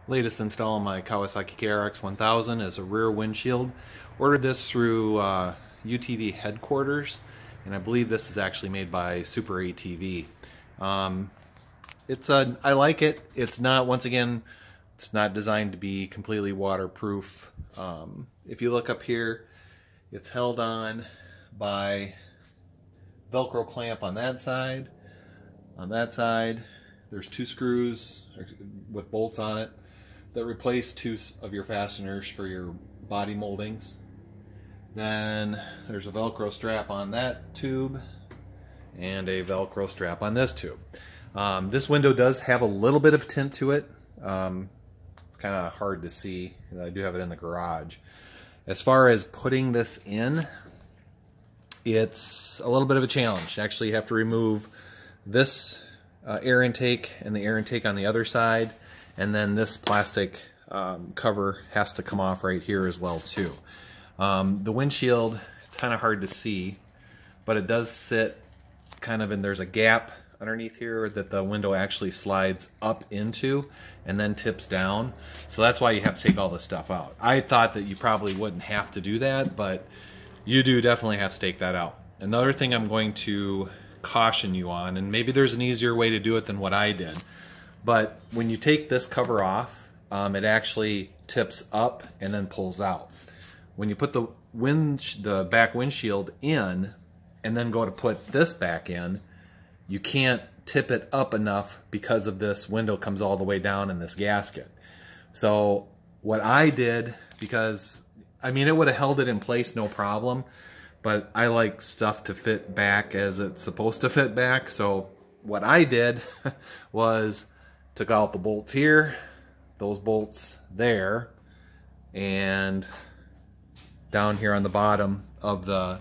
Latest install on my Kawasaki KRX 1000 as a rear windshield. Ordered this through UTV headquarters, and I believe this is actually made by Superatv. I like it. It's not, once again, it's not designed to be completely waterproof. If you look up here, it's held on by Velcro clamp on that side. On that side, there's two screws with bolts on it that replace two of your fasteners for your body moldings. Then there's a Velcro strap on that tube and a Velcro strap on this tube. This window does have a little bit of tint to it. It's kind of hard to see. I do have it in the garage. As far as putting this in, it's a little bit of a challenge. Actually, you have to remove this air intake and the air intake on the other side, and then this plastic cover has to come off right here as well too. The windshield, it's kind of hard to see, but it does sit kind of in, there's a gap underneath here that the window actually slides up into and then tips down. So that's why you have to take all this stuff out. I thought that you probably wouldn't have to do that, but you do definitely have to take that out. Another thing I'm going to caution you on, and maybe there's an easier way to do it than what I did, but when you take this cover off, it actually tips up and then pulls out. When you put the back windshield in and then go to put this back in, you can't tip it up enough because of this window comes all the way down in this gasket. So what I did, because I mean it would have held it in place no problem, but I like stuff to fit back as it's supposed to fit back. So what I did was took out the bolts here, those bolts there, and down here on the bottom of the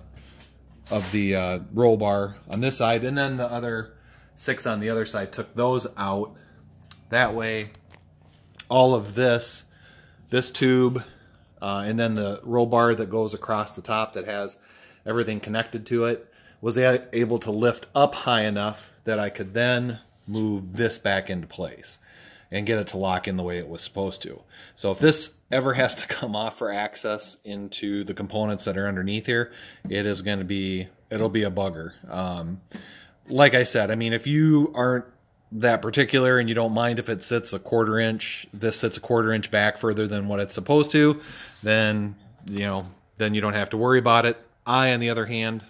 roll bar on this side, and then the other 6 on the other side, took those out. That way all of this tube and then the roll bar that goes across the top that has everything connected to it was able to lift up high enough that I could then move this back into place and get it to lock in the way it was supposed to. So if this ever has to come off for access into the components that are underneath here, it'll be a bugger. Like I said, I mean, if you aren't that particular and you don't mind if it sits a 1/4 inch, this sits a 1/4 inch back further than what it's supposed to, then you don't have to worry about it. I, on the other hand,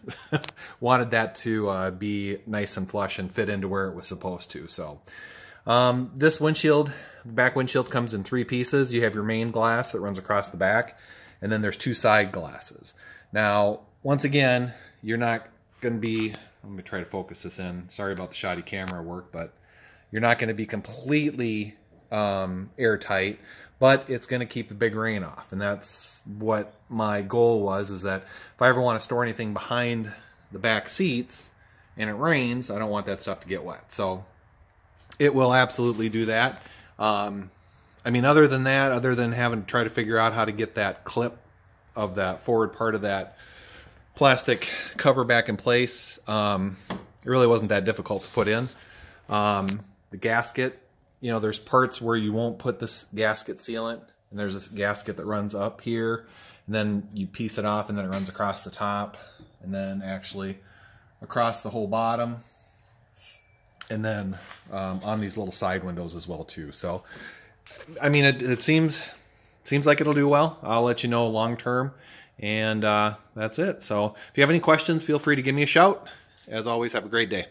wanted that to be nice and flush and fit into where it was supposed to. So this windshield, back windshield, comes in 3 pieces. You have your main glass that runs across the back, and then there's 2 side glasses. Now, once again, you're not going to be, let me try to focus this in. Sorry about the shoddy camera work, but you're not going to be completely airtight, but it's going to keep the big rain off. And that's what my goal was, is that if I ever want to store anything behind the back seats and it rains, I don't want that stuff to get wet. So it will absolutely do that. I mean, other than that, other than having to try to figure out how to get that clip of that forward part of that plastic cover back in place, it really wasn't that difficult to put in. The gasket, there's parts where you won't put this gasket sealant, and there's this gasket that runs up here, and then you piece it off, and then it runs across the top, and then actually across the whole bottom, and then on these little side windows as well too. So I mean, it seems like it'll do well. I'll let you know long term, and that's it. So if you have any questions, feel free to give me a shout. As always, have a great day.